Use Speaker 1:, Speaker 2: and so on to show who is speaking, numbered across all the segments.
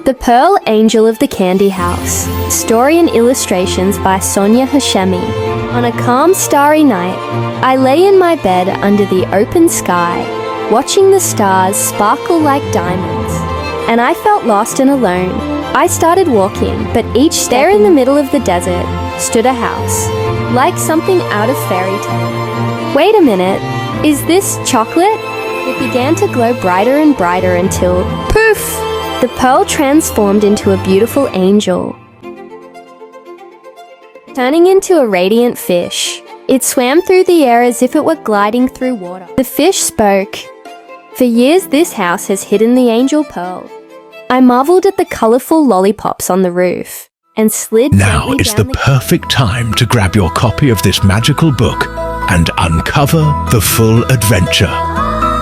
Speaker 1: The Pearl Angel of the Candy House. Story and illustrations by Sonia Hashemi. On a calm, starry night, I lay in my bed under the open sky, watching the stars sparkle like diamonds. And I felt lost and alone. I started walking, but each step there in the middle of the desert stood a house, like something out of fairy tale. Wait a minute, is this chocolate? It began to glow brighter and brighter until, poof! The pearl transformed into a beautiful angel, turning into a radiant fish. It swam through the air as if it were gliding through water. The fish spoke. For years, this house has hidden the angel pearl. I marveled at the colorful lollipops on the roof and slid
Speaker 2: Now is the perfect time to grab your copy of this magical book and uncover the full adventure.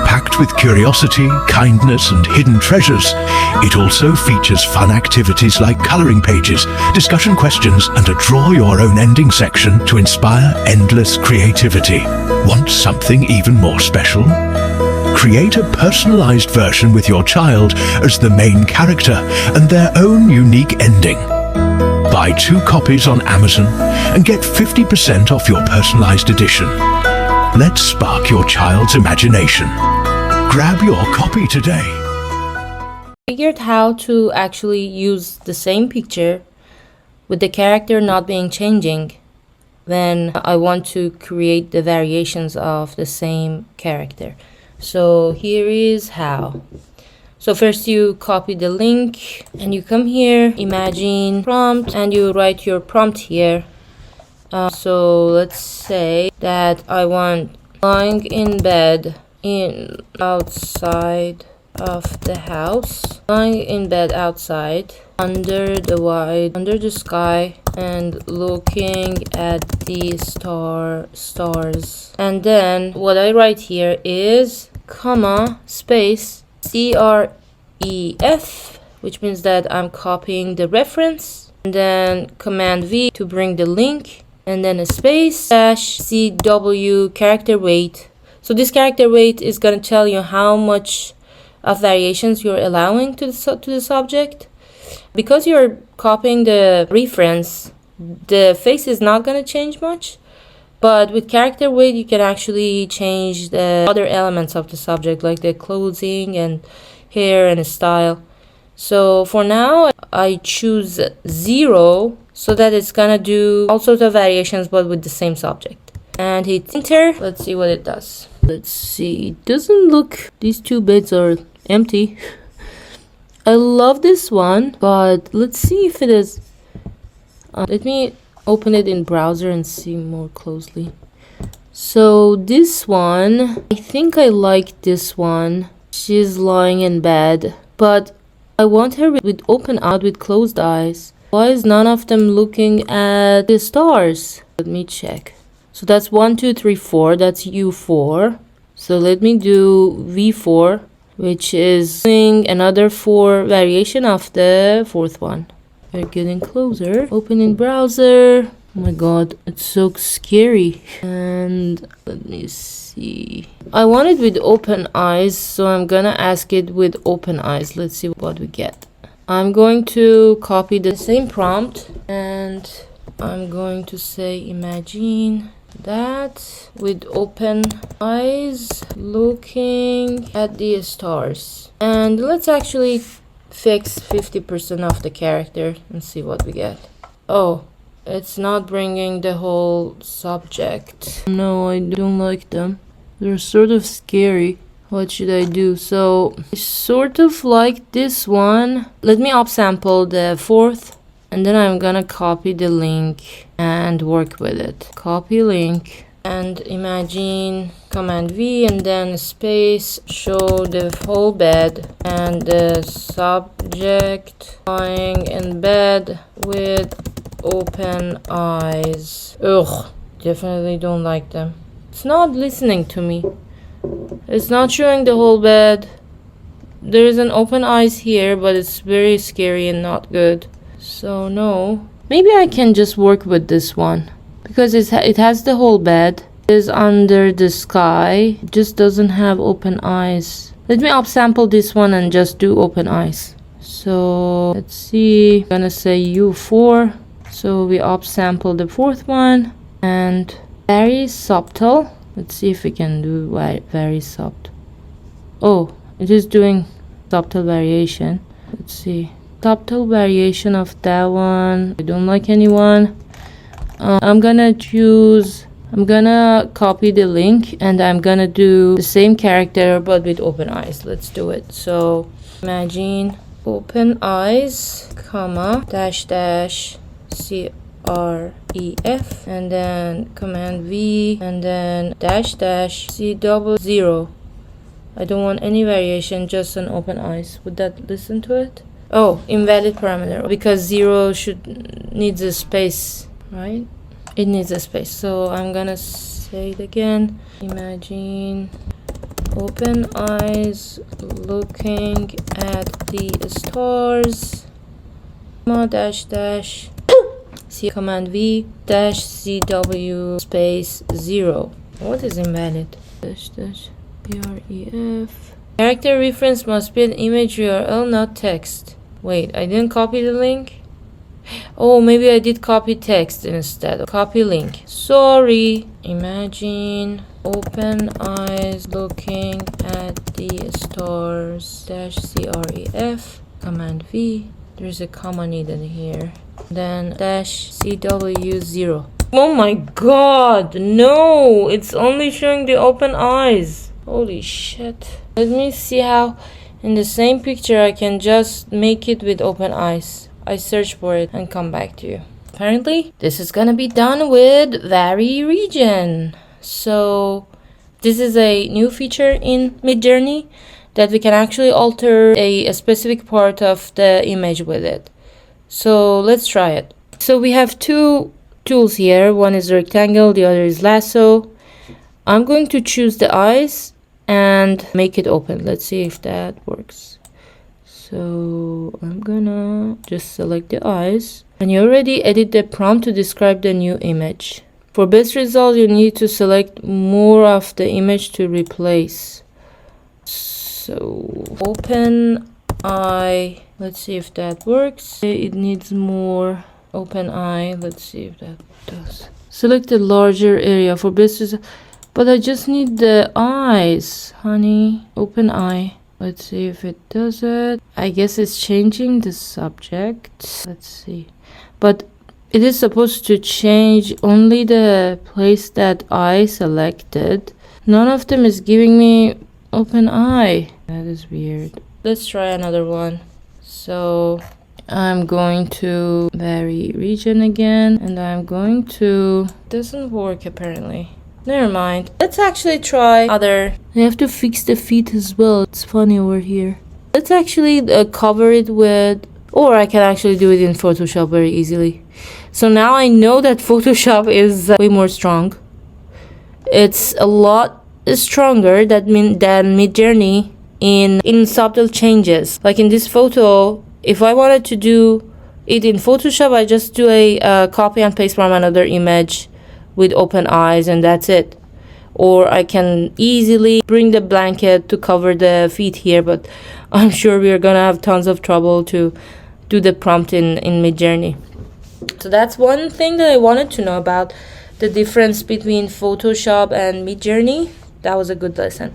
Speaker 2: Packed with curiosity, kindness, and hidden treasures, it also features fun activities like coloring pages, discussion questions, and a draw your own ending section to inspire endless creativity. Want something even more special? Create a personalized version with your child as the main character and their own unique ending. Buy 2 copies on Amazon and get 50% off your personalized edition. Let's spark your child's imagination. Grab your copy today.
Speaker 3: Figured how to actually use the same picture with the character not being changing when I want to create the variations of the same character. So here is how. So first you copy the link and you come here, imagine prompt, and you write your prompt here. So let's say that I want lying in bed outside of the house, lying in bed outside under the sky and looking at the stars. And then what I write here is comma space CREF, which means that I'm copying the reference, and then command V to bring the link, and then a space dash CW character weight. So this character weight is going to tell you how much of variations you're allowing to the subject. Because you're copying the reference, the face is not going to change much. But with character weight, you can actually change the other elements of the subject, like the clothing and hair and style. So for now, I choose 0 so that it's going to do all sorts of variations, but with the same subject. And hit enter. Let's see what it does. Let's see. It doesn't look, these 2 beds are empty. I love this one, but let's see if it is. Let me open it in browser and see more closely. So this one, I think I like this one. She's lying in bed, but I want her with open eyes, with closed eyes. Why is none of them looking at the stars? Let me check. So that's 1, 2, 3, 4. That's U4. So let me do V4, which is doing another 4 variation of the 4th one. We're getting closer. Open in browser. Oh my god, it's so scary. And let me see. I want it with open eyes, so I'm gonna ask it with open eyes. Let's see what we get. I'm going to copy the same prompt and I'm going to say imagine that with open eyes looking at the stars. And let's actually fix 50% of the character and see what we get. Oh, it's not bringing the whole subject. No, I don't like them. They're sort of scary. What should I do? So I sort of like this one. Let me upsample the 4th, and then I'm gonna copy the link and work with it. Copy link and imagine command V and then space, show the whole bed and the subject lying in bed with open eyes. Ugh, definitely don't like them. It's not listening to me. It's not showing the whole bed. There is an open eyes here, but it's very scary and not good. So no. Maybe I can just work with this one because it has the whole bed. It is under the sky. It just doesn't have open eyes. Let me upsample this one and just do open eyes. So let's see, I'm gonna say U4. So we upsample the fourth one, and very subtle. Let's see if we can do very subtle. Oh, it is doing subtle variation. Let's see, subtle variation of that one. I don't like anyone. I'm gonna copy the link, and I'm gonna do the same character but with open eyes. Let's do it. So imagine open eyes, comma, dash dash CREF, and then command V, and then dash dash C00. I don't want any variation, just an open eyes. Would that listen to it? Oh, invalid parameter, because 0 needs a space, right? It needs a space. So I'm gonna say it again. Imagine open eyes looking at the stars, dash dash C command V dash CW space 0. What is invalid? Dash dash CREF. Character reference must be an image URL, not text. Wait, I didn't copy the link? Oh, maybe I did copy text instead. Copy link. Sorry. Imagine open eyes looking at the stars dash CREF, command V. There's a comma needed here. Then dash CW0. Oh my god, no! It's only showing the open eyes. Holy shit. Let me see how in the same picture I can just make it with open eyes. I search for it and come back to you. Apparently, this is gonna be done with Vary region. So this is a new feature in Midjourney that we can actually alter a specific part of the image with it. So let's try it. So we have two tools here. One is rectangle, the other is lasso. I'm going to choose the eyes and make it open. Let's see if that works. So I'm gonna just select the eyes, and you already edit the prompt to describe the new image. For best result, you need to select more of the image to replace. So open eye, let's see if that works. It needs more open eye. Let's see if that does. Select a larger area for best result, but I just need the eyes, honey. Open eye. Let's see if it does it. I guess it's changing the subject. Let's see. But it is supposed to change only the place that I selected. None of them is giving me open eye. That is weird. Let's try another one. So I'm going to vary region again, and I'm going to... Doesn't work apparently. Never mind. Let's actually try other. I have to fix the feet as well. It's funny over here. Let's actually cover it with, or I can actually do it in Photoshop very easily. So now I know that Photoshop is way more strong. It's a lot stronger than Midjourney in subtle changes. Like in this photo, if I wanted to do it in Photoshop, I just do a copy and paste from another image with open eyes, and that's it. Or I can easily bring the blanket to cover the feet here, but I'm sure we're gonna have tons of trouble to do the prompt in Midjourney. So that's one thing that I wanted to know about the difference between Photoshop and Midjourney. That was a good lesson.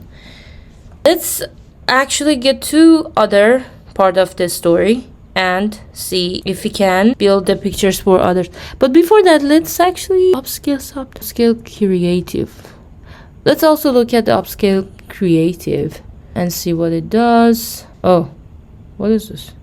Speaker 3: Let's actually get to other part of the story and see if we can build the pictures for others. But before that, let's actually upscale creative. Let's also look at the upscale creative and see what it does. Oh, what is this?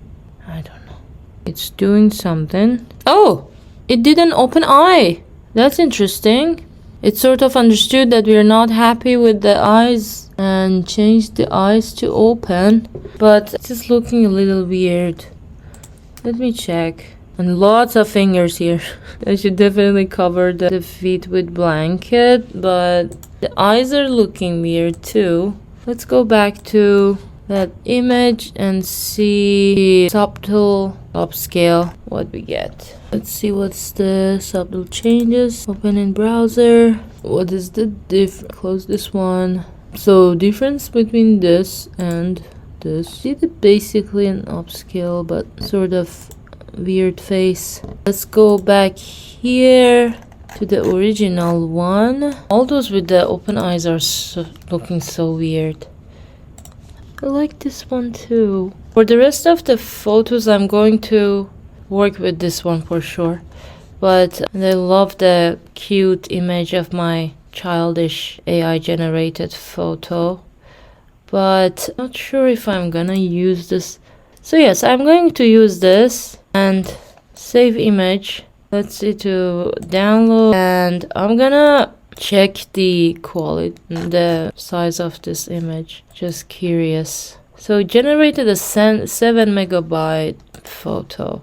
Speaker 3: I don't know. It's doing something. Oh, it did an open eye. That's interesting. It sort of understood that we're not happy with the eyes and changed the eyes to open, but it's just looking a little weird. Let me check. And lots of fingers here. I should definitely cover the feet with blanket, but the eyes are looking weird too. Let's go back to that image and see subtle upscale what we get. Let's see what's the subtle changes. Open in browser. What is the close this one. So difference between this and this. Did it basically an upscale, but sort of weird face. Let's go back here to the original one. All those with the open eyes are looking so weird. I like this one too. For the rest of the photos, I'm going to work with this one for sure. But I love the cute image of my childish AI generated photo. But not sure if I'm gonna use this. So yes, I'm going to use this and save image. Let's see to download, and I'm gonna check the quality, the size of this image. Just curious. So it generated a 7 megabyte photo.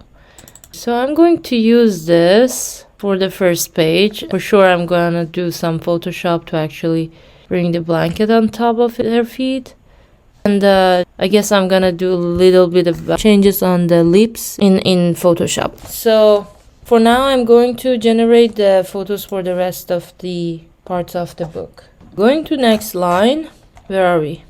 Speaker 3: So I'm going to use this for the first page. For sure I'm gonna do some Photoshop to actually bring the blanket on top of her feet. And I guess I'm gonna do a little bit of changes on the lips in Photoshop. So for now I'm going to generate the photos for the rest of the parts of the book. Going to next line. Where are we?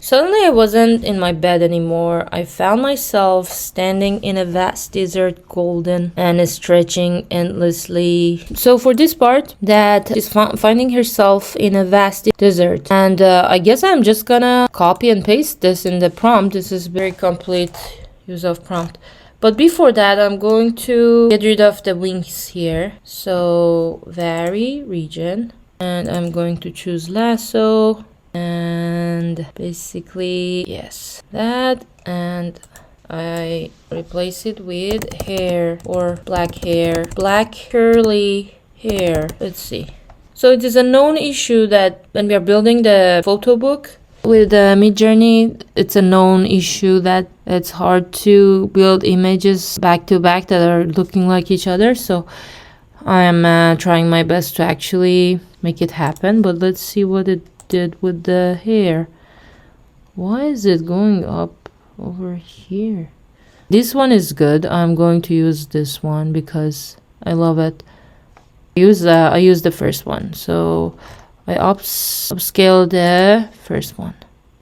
Speaker 3: Suddenly I wasn't in my bed anymore. I found myself standing in a vast desert, golden and stretching endlessly. So for this part, that is finding herself in a vast desert. And I guess I'm just gonna copy and paste this in the prompt. This is very complete use of prompt. But before that, I'm going to get rid of the wings here. So vary region. And I'm going to choose lasso. And basically, yes, that, and I replace it with hair or black hair, black curly hair. Let's see. So it is a known issue that when we are building the photo book with Midjourney, it's a known issue that it's hard to build images back to back that are looking like each other. So I'm trying my best to actually make it happen, but let's see what it did with the hair. Why is it going up over here? This one is good. I'm going to use this one because I love it. I use the first one, so I upscale the first one.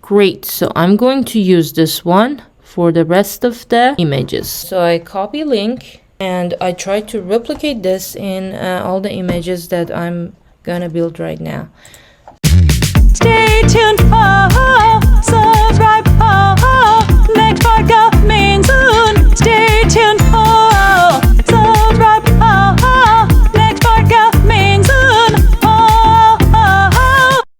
Speaker 3: Great. So I'm going to use this one for the rest of the images. So I copy link and I try to replicate this in all the images that I'm gonna build right now.
Speaker 4: Stay tuned for